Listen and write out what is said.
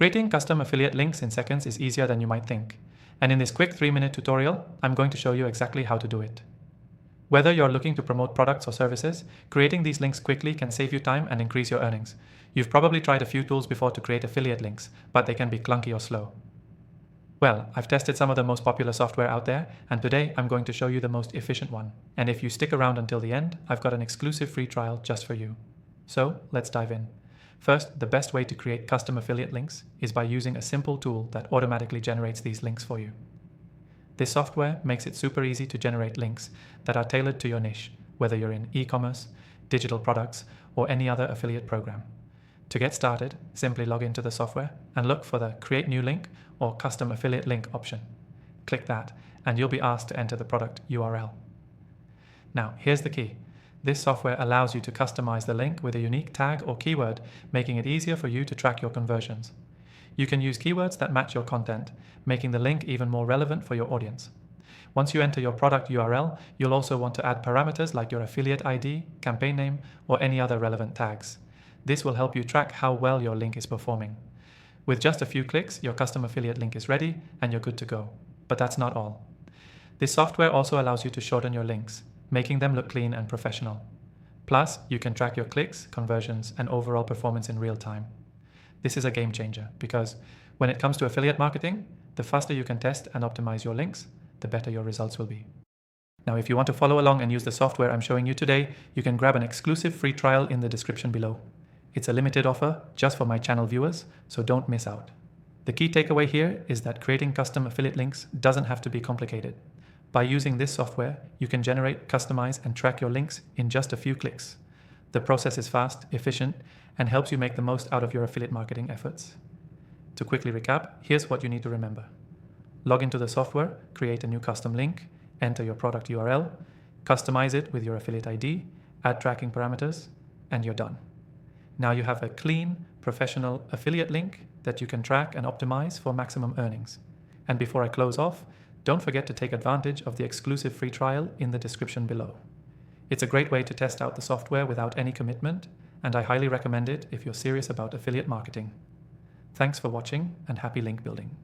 Creating custom affiliate links in seconds is easier than you might think, and in this quick 3-minute tutorial, I'm going to show you exactly how to do it. Whether you're looking to promote products or services, creating these links quickly can save you time and increase your earnings. You've probably tried a few tools before to create affiliate links, but they can be clunky or slow. Well, I've tested some of the most popular software out there, and today I'm going to show you the most efficient one. And if you stick around until the end, I've got an exclusive free trial just for you. So let's dive in. First, the best way to create custom affiliate links is by using a simple tool that automatically generates these links for you. This software makes it super easy to generate links that are tailored to your niche, whether you're in e-commerce, digital products, or any other affiliate program. To get started, simply log into the software and look for the Create New Link or Custom Affiliate Link option. Click that and you'll be asked to enter the product URL. Now, here's the key. This software allows you to customize the link with a unique tag or keyword, making it easier for you to track your conversions. You can use keywords that match your content, making the link even more relevant for your audience. Once you enter your product URL, you'll also want to add parameters like your affiliate ID, campaign name, or any other relevant tags. This will help you track how well your link is performing. With just a few clicks, your custom affiliate link is ready and you're good to go. But that's not all. This software also allows you to shorten your links, making them look clean and professional. Plus, you can track your clicks, conversions, and overall performance in real time. This is a game changer because when it comes to affiliate marketing, the faster you can test and optimize your links, the better your results will be. Now, if you want to follow along and use the software I'm showing you today, you can grab an exclusive free trial in the description below. It's a limited offer just for my channel viewers, so don't miss out. The key takeaway here is that creating custom affiliate links doesn't have to be complicated. By using this software, you can generate, customize, and track your links in just a few clicks. The process is fast, efficient, and helps you make the most out of your affiliate marketing efforts. To quickly recap, here's what you need to remember. Log into the software, create a new custom link, enter your product URL, customize it with your affiliate ID, add tracking parameters, and you're done. Now you have a clean, professional affiliate link that you can track and optimize for maximum earnings. And before I close off, don't forget to take advantage of the exclusive free trial in the description below. It's a great way to test out the software without any commitment, and I highly recommend it if you're serious about affiliate marketing. Thanks for watching and happy link building.